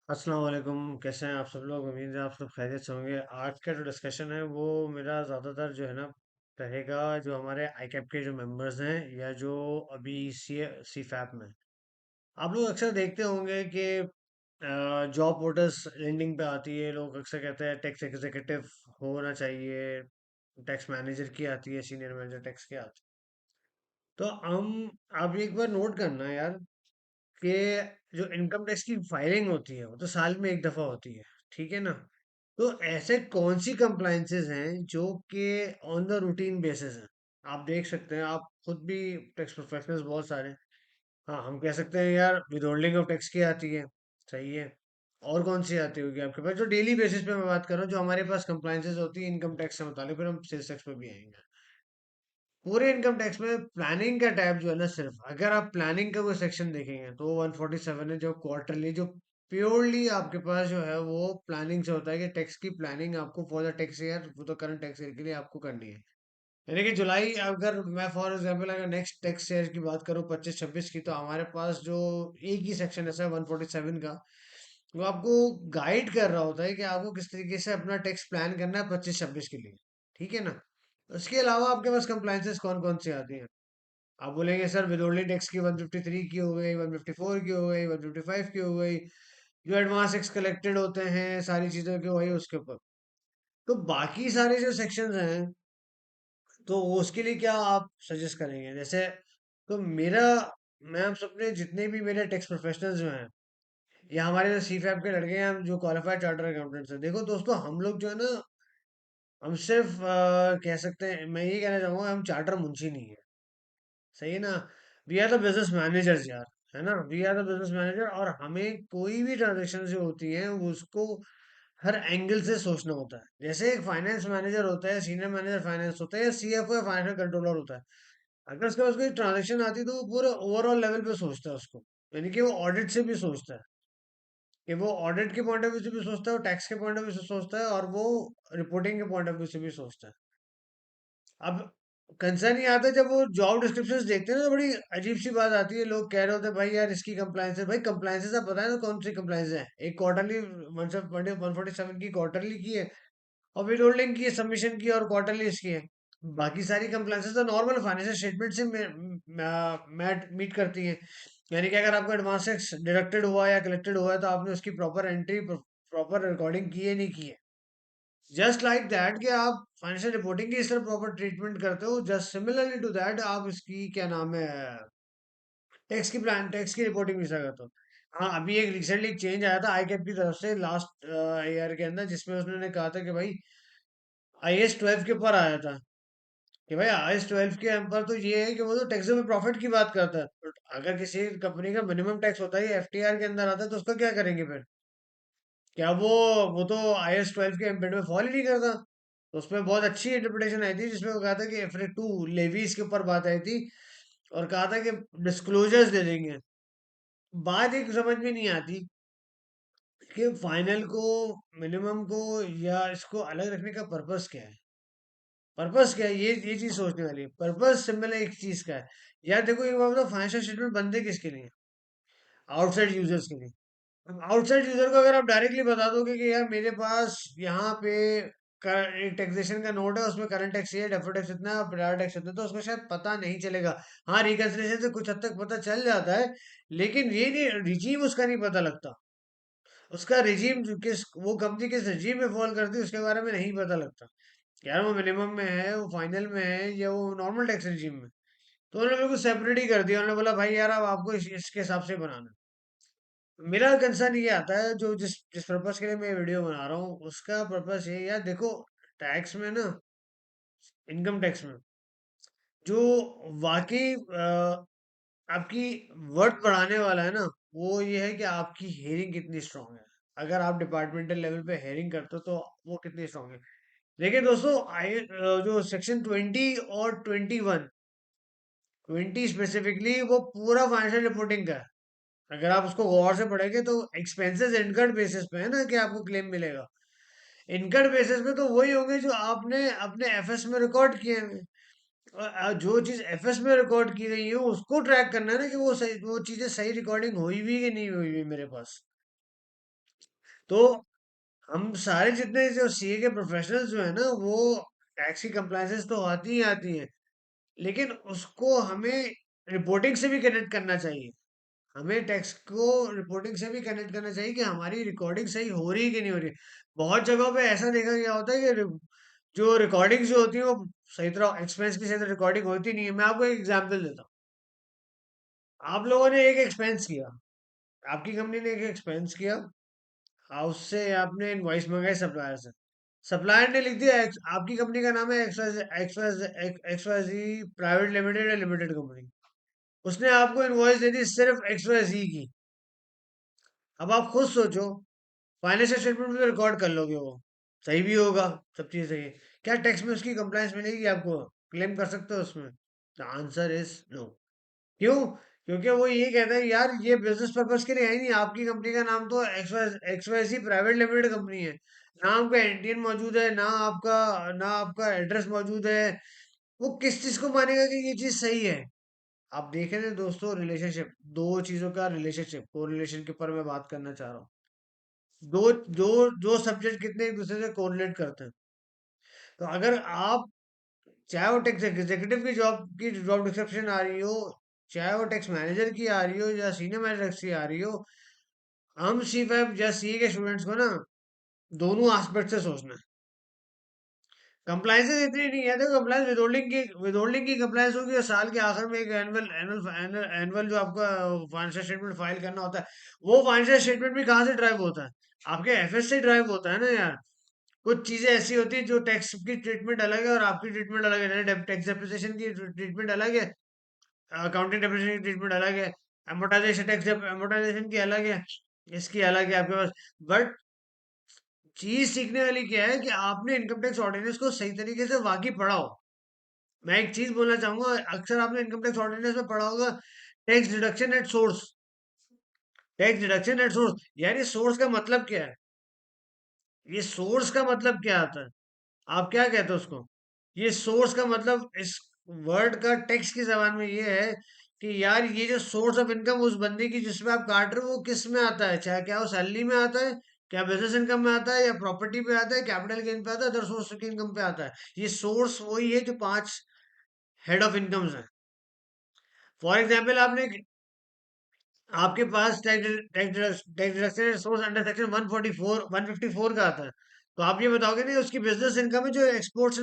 अस्सलाम वालेकुम। कैसे हैं आप सब लोग? उम्मीद है आप सब खैरियत से होंगे। आज का जो डिस्कशन है वो मेरा ज़्यादातर जो है ना रहेगा, जो हमारे आईकैप के जो मेंबर्स हैं या जो अभी सी फैप में। आप लोग अक्सर देखते होंगे कि जॉब पोर्टल्स लिंक्डइन पे आती है। लोग अक्सर कहते हैं टैक्स एग्जीक्यूटिव होना चाहिए, टैक्स मैनेजर की आती है, सीनियर मैनेजर टैक्स की आती है। तो हम आप एक बार नोट करना यार कि जो इनकम टैक्स की फाइलिंग होती है वो तो साल में एक दफा होती है, ठीक है ना? तो ऐसे कौन सी कंप्लाइंसेस हैं जो कि ऑन द रूटीन बेसिस हैं? आप देख सकते हैं, आप खुद भी टैक्स प्रोफेशनल्स बहुत सारे हैं। हाँ, हम कह सकते हैं यार विदहोल्डिंग ऑफ टैक्स की आती है, सही है। और कौन सी आती होगी आपके पास जो डेली बेसिस पे मैं बात कर रहा हूँ, जो हमारे पास कंप्लाइंसेस होती है इनकम टैक्स से मुतालिक, फिर हम सेल्स टैक्स पे भी आएंगे। पूरे इनकम टैक्स में प्लानिंग का टैब जो है ना, सिर्फ अगर आप प्लानिंग का कोई सेक्शन देखेंगे तो 147 है, जो क्वार्टरली, जो प्योरली आपके पास जो है वो प्लानिंग से होता है कि टैक्स की प्लानिंग आपको फॉर द टैक्स ईयर, वो तो करंट टैक्स ईयर के लिए आपको करनी है। यानी कि जुलाई, अगर मैं फॉर एग्जांपल अगर नेक्स्ट टैक्स ईयर की बात करूँ 25-26 की, तो हमारे पास जो एक ही सेक्शन ऐसा है 147 का, वो आपको गाइड कर रहा होता है कि आपको किस तरीके से अपना टैक्स प्लान करना है 25-26 के लिए, ठीक है ना? उसके अलावा आपके पास कंप्लाइंसेस कौन कौन सी आती हैं? आप बोलेंगे सर विदहोल्डिंग टैक्स की 153 की हो गई, 154 की हो गई, 155 की हो गई, जो एडवांस टैक्स कलेक्टेड होते हैं सारी चीजों के, वही उसके ऊपर। तो बाकी सारे जो सेक्शंस हैं, तो उसके लिए क्या आप सजेस्ट करेंगे? जैसे तो मेरा मैं आप सबने जितने भी मेरे टैक्स प्रोफेशनल्स जो हैं या हमारे जो सी फैप के लड़के हैं, हम जो क्वालिफाइड चार्टर अकाउंटेंट्स हैं, देखो दोस्तों, हम लोग जो है ना, हम सिर्फ कह सकते हैं, मैं ये कहना चाहूंगा, हम चार्टर मुंशी नहीं है, सही है ना? We are the business managers यार, है ना? We are the business manager, और हमें कोई भी ट्रांजेक्शन जो होती है वो उसको हर एंगल से सोचना होता है। जैसे एक फाइनेंस मैनेजर होता है, सीनियर मैनेजर फाइनेंस होता है, या सीएफओ या फाइनेंशियल कंट्रोलर होता है। अगर उसके पास कोई ट्रांजेक्शन आती है तो वो पूरे ओवरऑल लेवल पे सोचता है उसको, यानी कि वो ऑडिट से भी सोचता है, कि वो ऑडिट के पॉइंट ऑफ व्यू से भी सोचता है, वो टैक्स के पॉइंट ऑफ व्यू से सोचता है, और वो रिपोर्टिंग के पॉइंट ऑफ व्यू से भी सोचता है। अब कंसर्न ये आता है जब वो जॉब डिस्क्रिप्शंस देखते हैं ना, तो बड़ी अजीब सी बात आती है। लोग कह रहे होते हैं भाई यार इसकी कंप्लायंस है। भाई कंप्लायंसेस आप बताएं ना, कौन सी कंप्लायंस है? एक क्वार्टरली 147 की क्वार्टरली की है, और विद होल्डिंग की है, सबमिशन की है, और क्वार्टरली इसकी है। बाकी सारी कंप्लायंसेस तो नॉर्मल फाइनेंशियल स्टेटमेंट से मैट मीट करती हैं। यानी कि अगर आपका एडवांस टैक्स डिडक्टेड हुआ या कलेक्टेड हुआ है, तो आपने उसकी प्रॉपर एंट्री, प्रॉपर रिकॉर्डिंग की है, नहीं की है। जस्ट लाइक दैट, कि आप फाइनेंशियल रिपोर्टिंग की इस तरह प्रॉपर ट्रीटमेंट करते हो, जस्ट सिमिलरली टू दैट आप इसकी क्या नाम है, टैक्स की प्लान, टैक्स की रिपोर्टिंग भी करते हो। हाँ, अभी एक रिसेंटली एक चेंज आया था आई कैप की तरफ से लास्ट ईयर के अंदर, जिसमें उन्होंने कहा था कि भाई IAS 12 के ऊपर आया था, कि भाई IAS 12 के ऊपर तो ये है कि वो तो टैक्सेबल प्रॉफिट की बात करता है। But अगर किसी कंपनी का मिनिमम टैक्स होता है, FTR के अंदर आता है, तो उसका क्या करेंगे फिर? क्या वो तो IAS 12 के एम्बेड में फॉल ही नहीं करता? तो उसमें बहुत अच्छी इंटरप्रिटेशन आई थी, जिसमें वो कहा था कि FR2 लेवीज के ऊपर बात आई थी, और कहा था कि डिस्क्लोजर्स दे देंगे। बात एक समझ में नहीं आती कि फाइनल को, मिनिमम को, या इसको अलग रखने का पर्पस क्या है? पर्पस क्या है? ये चीज सोचने वाली है। पर्पस सिंपल है, एक चीज का है। यार देखो, एक बात बताओ, फाइनेंशियल स्टेटमेंट बनते किसके लिए? आउटसाइड यूजर्स के लिए। आउटसाइड यूजर को अगर आप डायरेक्टली बता दोगे कि यार मेरे पास यहाँ पे एक टैक्सेशन का नोट है, उसमें करंट टैक्स ये, डेफर्ड टैक्स इतना है और प्रायर टैक्स इतना है, तो उसको शायद पता नहीं चलेगा। हाँ, रिकन्सिलिएशन से कुछ हद तक पता चल जाता है, लेकिन ये नहीं, रिजीम उसका नहीं पता लगता। उसका रिजीम किस, वो कंपनी किस रिजीम में फॉल करती है उसके बारे में नहीं पता लगता। यार वो मिनिमम में है, वो फाइनल में है, या वो नॉर्मल टैक्स रिजीम में? तो उन्होंने बिल्कुल सेपरेट ही कर दिया। उन्होंने बोला भाई यार अब आपको इसके हिसाब से बनाना है। मेरा कंसर्न ये आता है, जो जिस जिस पर्पस के लिए मैं वीडियो बना रहा हूँ, उसका पर्पस ये, यार देखो, टैक्स में ना, इनकम टैक्स में जो वाकई आपकी वर्थ बढ़ाने वाला है ना, वो ये है कि आपकी हेयरिंग कितनी स्ट्रांग है। अगर आप डिपार्टमेंटल लेवल पे हेयरिंग करते हो तो वो कितनी स्ट्रांग है। देखिए दोस्तों, जो सेक्शन 20 और 21, 20 स्पेसिफिकली वो पूरा फाइनेंशियल रिपोर्टिंग का है। अगर आप उसको गौर से पढ़ेंगे तो एक्सपेंसेस इनकर्ड बेसिस पे है ना कि आपको क्लेम मिलेगा। इनकम बेसिस पे तो वही होंगे जो आपने अपने एफएस में रिकॉर्ड किए हैं। और जो चीज एफएस में रिकॉर्ड की गई है उसको ट्रैक करना है ना, कि वो सही, वो चीजें सही रिकॉर्डिंग हुई भी कि नहीं हुई भी मेरे पास। तो हम सारे जितने जो सीए के प्रोफेशनल्स जो है ना, वो टैक्स की कंप्लायंसेस तो आती ही आती है, लेकिन उसको हमें रिपोर्टिंग से भी कनेक्ट करना चाहिए। हमें टैक्स को रिपोर्टिंग से भी कनेक्ट करना चाहिए कि हमारी रिकॉर्डिंग सही हो रही है कि नहीं हो रही है। बहुत जगहों पे ऐसा देखा गया होता है कि जो रिकॉर्डिंग जो होती है वो सही तरह एक्सपेंस की सही तरह रिकॉर्डिंग होती नहीं है। मैं आपको एक एग्जांपल देता हूँ। आप लोगों ने एक एक्सपेंस किया, आपकी कंपनी ने एक एक्सपेंस किया, उससे आपने इनवॉइस मंगाई सप्लायर से। सप्लायर ने लिख दिया आपकी कंपनी का नाम है एक्सवाईजी प्राइवेट लिमिटेड या लिमिटेड कंपनी। उसने आपको इनवॉइस दे दी सिर्फ एक्सवाईजी की। अब आप खुद सोचो, फाइनेंशियल स्टेटमेंट में रिकॉर्ड कर लोगे, वो सही भी होगा, सब चीज़ सही है, क्या टैक्स में उसकी कंप्लायंस मिलेगी आपको? क्लेम कर सकते हो उसमें? The answer is no. क्यों? क्योंकि वो ये कहता है यार ये बिजनेस पर्पज के लिए है नहीं, आपकी कंपनी का नाम तो एक्सवाईजी प्राइवेट लिमिटेड कंपनी है, ना आपका एनटीएन मौजूद है, ना आपका एड्रेस मौजूद है। वो किस चीज को मानेगा कि ये चीज सही है? आप देख रहे हैं दोस्तों, रिलेशनशिप, दो चीजों का रिलेशनशिप, को रिलेशन के ऊपर मैं बात करना चाह रहा हूँ। दो दो दो सब्जेक्ट कितने एक दूसरे से कोरिलेट करते हैं। तो अगर आप, चाहे वो टैक्स एग्जीक्यूटिव की जॉब डिस्क्रिप्शन आ रही हो, चाहे वो टैक्स मैनेजर की आ रही हो या सीनियर मैनेजर की आ रही हो, हम सी फाइव या सी के स्टूडेंट्स को ना दोनों एस्पेक्ट से सोचना है। कंप्लायंसेस इतनी नहीं है, देखो कंप्लायंस विद होल्डिंग की कंप्लायंस होगी, और साल के आखिर में एक एनुअल एनुअल एनुअल जो आपका फाइनेंशियल स्टेटमेंट फाइल करना होता है, वो फाइनेंशियल स्टेटमेंट भी कहाँ से ड्राइव होता है? आपके एफएस से ड्राइव होता है ना यार। कुछ चीजें ऐसी होती है जो टैक्स की ट्रीटमेंट अलग है और आपकी ट्रीटमेंट अलग है, जैसे टैक्स डेप्रिसिएशन की ट्रीटमेंट अलग है, अकाउंटिंग डेप्रिसिएशन की ट्रीटमेंट अलग है, अमोर्टाइजेशन की अलग है, इसकी अलग है आपके पास। बट चीज सीखने वाली क्या है कि आपने इनकम टैक्स ऑर्डिनेंस को सही तरीके से वाकई पढ़ा हो। मैं एक चीज बोलना चाहूंगा, अक्सर आपने इनकम टैक्स ऑर्डिनेंस में पढ़ा होगा, tax deduction at source. Tax deduction at source, यार ये सोर्स का मतलब क्या है? ये सोर्स का मतलब क्या आता है? आप क्या कहते हो उसको? ये सोर्स का मतलब इस वर्ड का टेक्स्ट की जबान में ये है कि यार ये जो सोर्स ऑफ इनकम उस बंदे की जिसमें आप काट रहे हो, वो किस में आता है, चाहे क्या वो सैलरी में आता है, क्या बिजनेस इनकम में आता है, या प्रॉपर्टी पे आता है, कैपिटल गेन पे आता है, अदर सोर्स की इनकम पे आता है। ये सोर्स वही है जो 5 हेड ऑफ इनकम्स है। फॉर एग्जाम्पल, आपके पास tax deduction source under section 144 154 का आता है। तो आप ये बताओगे नहीं उसकी बिजनेस इनकम है जो एक्सपोर्ट से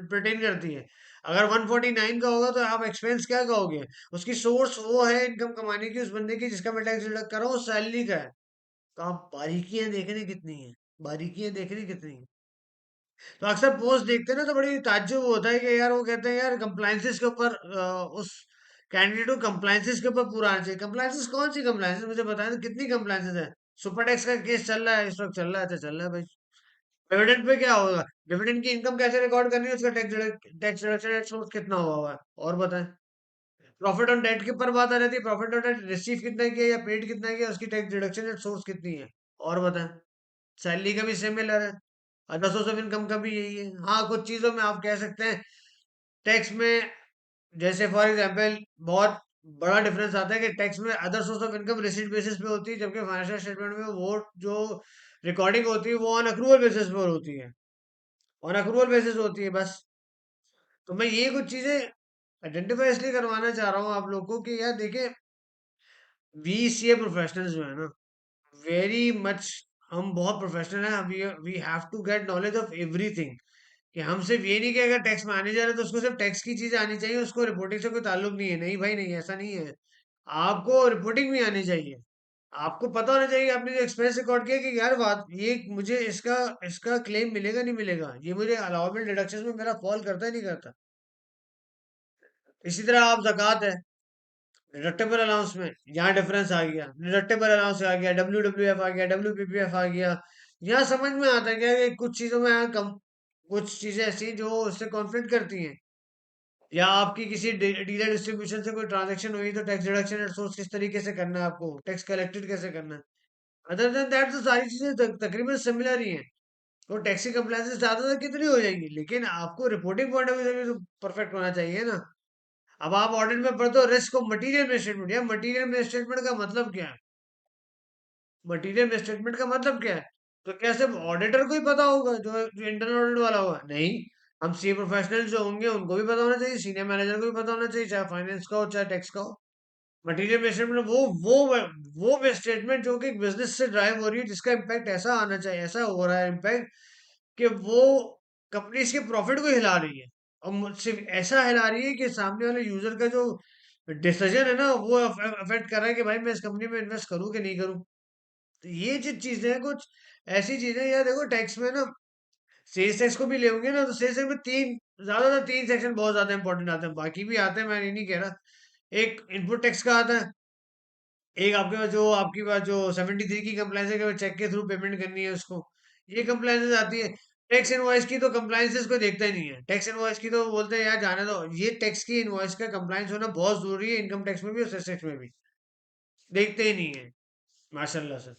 पर्टेन करती है। अगर 149 का होगा तो आप एक्सपेंस क्या कहोगे? उसकी सोर्स वो है इनकम कमाने की, उस बंदे की जिसका मैं टैक्स डिडक्ट कर रहा हूँ, सैलरी का है। तो आप बारीकियां देखने कितनी है, बारीकियां देखने कितनी है। तो अक्सर पोस्ट देखते हैं ना, तो बड़ी ताज्जुब होता है कि यार वो कहते हैं यार कंप्लायंसेस के ऊपर उस कैंडिडेट को कंप्लायंसेस के ऊपर पूरा आना चाहिए। कंप्लायंसेस कौन सी कंप्लायंसेस, मुझे बताएं ना, कितनी कंप्लायंसेस है? सुपर टैक्स का केस चल रहा है इस वक्त, चल रहा है, अच्छा चल रहा है भाई। डिविडेंड पे क्या होगा? डिविडेंड की इनकम कैसे रिकॉर्ड करनी है, उसका टैक्स डिडक्शन सोर्स कितना हुआ हुआ है, और बताएं। प्रॉफिट ऑन डेट के ऊपर बात आ जाती है, प्रॉफिट ऑन डेट रिसीव कितना किया या पेड कितना किया, उसकी टैक्स डिडक्शन सोर्स कितनी है, और बताएं। सैलरी का भी सिमिलर है, अदर सोर्स ऑफ इनकम का भी यही है। हाँ, कुछ चीजों में आप कह सकते हैं टैक्स में, जैसे फॉर एग्जांपल बहुत बड़ा डिफरेंस आता है कि टैक्स में other source of income receipt basis पे होती है, जबकि फाइनेंशियल स्टेटमेंट में वो जो रिकॉर्डिंग होती है वो ऑन अक्रूवल बेसिस पर होती है, ऑन अक्रूवल बेसिस होती है बस। तो मैं ये कुछ चीजें आइडेंटिफाई इसलिए करवाना चाह रहा हूँ आप लोग को कि यार देखिए, वी सी ए प्रोफेशनल्स जो है ना, वेरी मच, हम बहुत प्रोफेशनल हैं। We have to get knowledge of everything. कि हम सिर्फ ये नहीं कि अगर टैक्स मैनेजर है तो उसको सिर्फ टैक्स की चीज आनी चाहिए, उसको रिपोर्टिंग से कोई ताल्लुक नहीं है, नहीं भाई नहीं, ऐसा नहीं है। आपको रिपोर्टिंग भी आनी चाहिए। आपको पता होना चाहिए आपने जो एक्सपेंस रिकॉर्ड किया कि यार बात ये मुझे इसका इसका क्लेम मिलेगा नहीं मिलेगा, ये मुझे अलाउबल डिडक्शन में मेरा फॉल करता है नहीं करता। इसी तरह आप ज़कात है, डिडक्टेबल अलाउंस में यहाँ डिफरेंस आ गया, डिडक्टेबल अलाउंस आ गया, WWF आ गया, WPPF आ गया। यहाँ समझ में आता है क्या कि कुछ चीज़ों में यहाँ कम, कुछ चीज़ें ऐसी जो उससे कॉन्फ्लिक्ट करती हैं, या आपकी किसी डीलर डिस्ट्रीब्यूशन से कोई ट्रांजैक्शन हुई तो टैक्स डिडक्शन एट सोर्स किस तरीके से करना है, आपको टैक्स कलेक्टेड कैसे करना है। अदर देन दैट तो सारी चीजें तकरीबन सिमिलर ही हैं। तो टैक्सी कंप्लायंस ज्यादा से कितनी हो जाएंगी, लेकिन आपको रिपोर्टिंग पॉइंट ऑफ व्यू से भी तो परफेक्ट होना चाहिए ना। अब आप ऑडिट में पढ़ते हो रिस्क ऑफ मटीरियल मिसस्टेटमेंट, या मटीरियल मिसस्टेटमेंट का मतलब क्या है? मटेरियल मिसस्टेटमेंट का मतलब क्या है? तो क्या सिर्फ ऑडिटर को ही पता होगा, जो इंटरनल ऑडिट वाला होगा? नहीं, हम सीए प्रोफेशनल जो होंगे उनको भी पता होना चाहिए, सीनियर मैनेजर को भी पता होना चाहिए, चाहे फाइनेंस का हो चाहे टैक्स का हो। मटेरियल मिसस्टेटमेंट वो मिसस्टेटमेंट जो कि बिजनेस से ड्राइव हो रही है, जिसका इम्पैक्ट ऐसा आना चाहिए, ऐसा हो रहा है इम्पैक्ट कि वो कंपनीज के प्रॉफिट को हिला रही है, और सिर्फ ऐसा हिला रही है कि सामने वाले यूजर का जो डिसीजन है ना, वो अफेक्ट कर रहा है कि भाई मैं इस कंपनी में इन्वेस्ट करूं कि नहीं करूं। तो ये जो चीजें हैं, कुछ ऐसी चीजें, यार देखो टैक्स में ना, सेल्स टैक्स को भी लेंगे ना, तो सेल्स टैक्स में ज्यादातर तीन सेक्शन बहुत ज्यादा इंपॉर्टेंट आते हैं, बाकी भी आते हैं, मैं ये नहीं कह रहा। एक इनपुट टैक्स का आता है, एक आपके पास जो 73 की कंप्लाइंस है कि चेक के थ्रू पेमेंट करनी है उसको, ये कंप्लाइंसेस आती है। टैक्स इनवॉइस की तो कंप्लाइंसेस को देखता ही नहीं है, टैक्स इनवॉइस की तो बोलते हैं यार जाने दो, ये टैक्स की इनवॉइस का कंप्लाइंस होना बहुत जरूरी है, इनकम टैक्स में भी और सेल्स टैक्स में भी, देखते ही नहीं है माशाल्लाह से।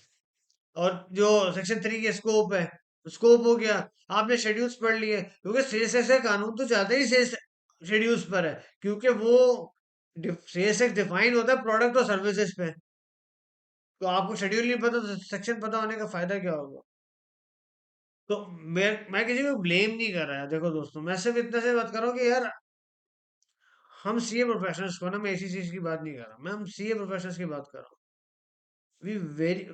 और जो सेक्शन 3 की स्कोप है, स्कोप हो गया, आपने शेड्यूल्स पढ़ लिए, क्योंकि सेल्स टैक्स का कानून तो चाहते ही सेल्स शेड्यूल्स पर है, क्योंकि वो सेल्स टैक्स डिफाइन होता है प्रोडक्ट और सर्विसेज पे। तो आपको शेड्यूल नहीं पता तो सेक्शन पता होने का फायदा क्या होगा? तो मैं किसी को ब्लेम नहीं कर रहा है, देखो दोस्तों, मैं सिर्फ इतना से बात कर रहा हूँ कि यार हम सीए प्रोफेशनल्स को ना, मैं ऐसी चीज की बात नहीं कर रहा, मैं हम सीए प्रोफेशनल्स की बात कर रहा हूँ।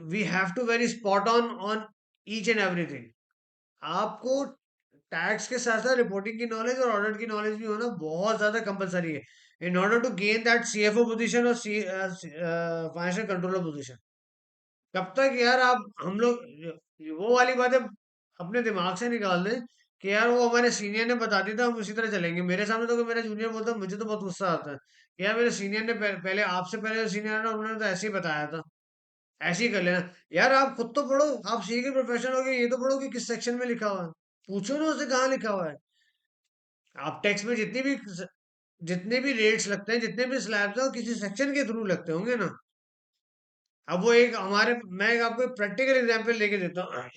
We have to very spot on each and everything. आपको टैक्स के साथ साथ रिपोर्टिंग की नॉलेज और ऑडिट की नॉलेज भी होना बहुत ज्यादा कंपलसरी है, in order to gain that CFO position और फाइनेंशियल कंट्रोलर पोजीशन। कब तक यार आप हम लोग वो वाली बातें अपने दिमाग से निकाल दें कि यार वो हमारे सीनियर ने बता दिया था, हम उसी तरह चलेंगे। मेरे सामने तो कोई मेरा जूनियर बोलता है, मुझे तो बहुत गुस्सा आता है कि यार मेरे सीनियर ने पहले आपसे पहले जो सीनियर है ना, उन्होंने तो ऐसे ही बताया था, ऐसे ही कर लेना। यार आप खुद तो पढ़ो, आप सीए के प्रोफेशनल हो गए, ये तो पढ़ो कि किस सेक्शन में लिखा हुआ है, पूछो ना उससे कहाँ लिखा हुआ है। आप टैक्स में जितने भी रेट्स लगते हैं, जितने भी स्लैब्स हैं, वो किसी सेक्शन के थ्रू लगते होंगे ना। अब वो एक हमारे मैं एक आपको प्रैक्टिकल एग्जांपल लेके देता हूँ।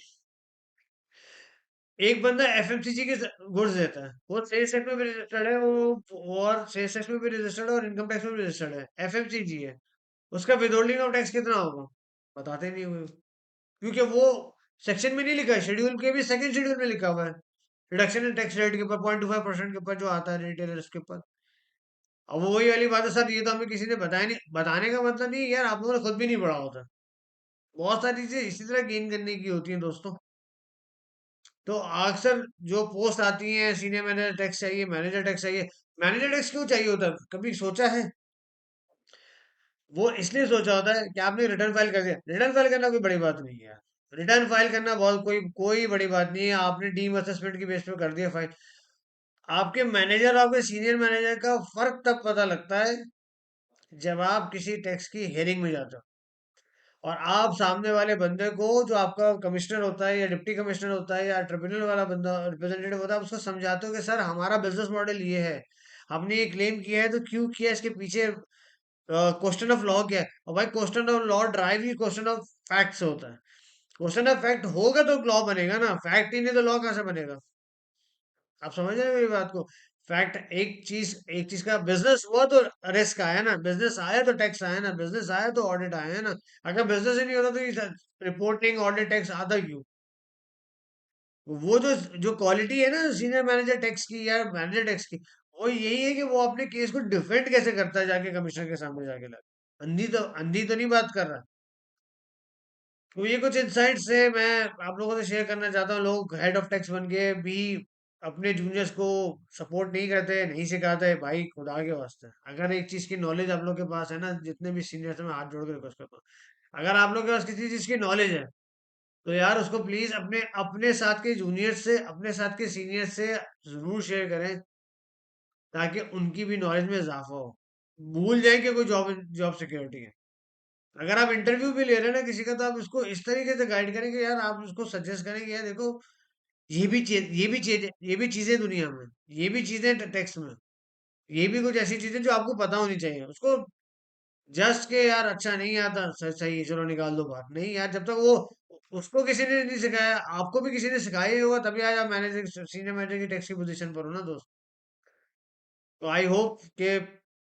एक बंदा एफएमसीजी के गुड्स देता है, वो सेल्स टैक्स में भी रजिस्टर्ड है, वो और सेल्स टैक्स में भी रजिस्टर्ड है और इनकम टैक्स में भी रजिस्टर्ड है, एफएमसीजी है। उसका विदहोल्डिंग ऑफ टैक्स कितना होगा? बताते नहीं हुए, क्योंकि वो सेक्शन में नहीं लिखा है, शेड्यूल के भी सेकंड शेड्यूल में लिखा हुआ है, रिडक्शन इन टैक्स रेट के ऊपर 0.25% के ऊपर जो आता है रिटेलर्स के ऊपर। अब वो वही वाली बात है सर, ये तो हमें किसी ने बताया नहीं, बताने का मतलब नहीं यार, आप लोगों ने खुद भी नहीं पढ़ा होता। बहुत सारी चीजें इसी तरह गेन करने की होती हैं दोस्तों। तो अक्सर जो पोस्ट आती है, सीनियर मैनेजर टैक्स चाहिए, मैनेजर टैक्स चाहिए। मैनेजर टैक्स क्यों चाहिए होता है, कभी सोचा है? वो इसलिए सोचा होता है कि आपने रिटर्न फाइल कर दिया, रिटर्न फाइल करना कोई बड़ी बात नहीं है यार, रिटर्न फाइल करना बहुत कोई कोई बड़ी बात नहीं है, आपने डीम असेसमेंट की बेस पे कर दिया फाइल। आपके मैनेजर, आपके सीनियर मैनेजर का फर्क तब पता लगता है जब आप किसी टैक्स की हेयरिंग में जाते हो, और आप सामने वाले बंदे को, जो आपका कमिश्नर होता है या डिप्टी कमिश्नर होता है या ट्रिब्यूनल वाला बंदा रिप्रेजेंटेटिव होता है, आप उसको समझाते हो कि सर हमारा बिजनेस मॉडल ये है, हमने ये क्लेम किया है, तो क्यों किया, इसके पीछे क्वेश्चन ऑफ लॉ क्या है। और भाई question of law drive he question of fact से होता है। क्वेश्चन ऑफ फैक्ट होगा तो लॉ बनेगा ना, फैक्ट ही नहीं तो लॉ कहाँ से बनेगा? आप समझ रहे हो मेरी बात को? फैक्ट, एक चीज का बिजनेस हुआ तो रिस्क आया ना, बिजनेस आया तो टैक्स आया ना, बिजनेस आया तो ऑडिट आया है ना। अगर बिजनेस ही नहीं होता तो ये रिपोर्टिंग ऑडिट टैक्स आता क्यों? वो जो जो क्वालिटी है ना सीनियर मैनेजर टैक्स की या मैनेजर टैक्स की, वो यही है कि वो अपने केस को डिफेंड कैसे करता है जाके कमिश्नर के सामने जाके लग, अंधी तो नहीं बात कर रहा। तो ये कुछ इंसाइट्स है, मैं आप लोगों से शेयर करना चाहता हूँ। लोग हेड ऑफ टैक्स बन के भी अपने जूनियर्स को सपोर्ट नहीं करते, नहीं सिखाते। भाई खुदा के वास्ते, अगर एक चीज की नॉलेज आप लोग के पास है ना, जितने भी सीनियर्स हैं, मैं हाथ जोड़ के रिक्वेस्ट करता हूँ, अगर आप लोग के पास किसी चीज की नॉलेज है, तो यार उसको प्लीज अपने अपने साथ के जूनियर से, अपने साथ के सीनियर से जरूर शेयर करें, ताकि उनकी भी नॉलेज में इजाफा हो, भूल जाए कि कोई जॉब जॉब सिक्योरिटी है। अगर आप इंटरव्यू भी ले रहे हैं ना किसी का, तो आप उसको इस तरीके से गाइड करें कि यार आप उसको सजेस्ट करें कि यार देखो, ये भी चीजें दुनिया में, ये भी चीजें टेक्स्ट में, ये भी कुछ ऐसी चीजें जो आपको पता होनी चाहिए। उसको जस्ट के यार अच्छा नहीं आता, सही है, चलो निकाल दो बाहर, नहीं यार, जब तक वो उसको किसी ने नहीं सिखाया, आपको भी किसी ने सिखाया ही होगा, तभी आज आप मैनेजर, सीनियर मैनेजर की टैक्स की पोजीशन पर हो ना दोस्त। तो आई होप कि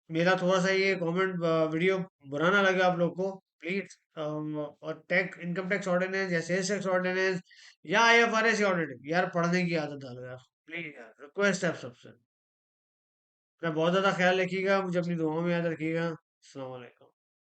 मेरा थोड़ा सा ये कमेंट वीडियो बुरा ना लगे आप लोग को। प्लीज। और टैक्स, इनकम टैक्स ऑर्डिनेंस या सेल्स टैक्स ऑर्डिनेंस या आईएफआरएस ऑडिट, यार पढ़ने की आदत डालो यार, प्लीज यार, रिक्वेस्ट है आप सबसे। अपना बहुत ज्यादा ख्याल रखिएगा, मुझे अपनी दुआओं में याद रखिएगा। अस्सलाम वालेकुम।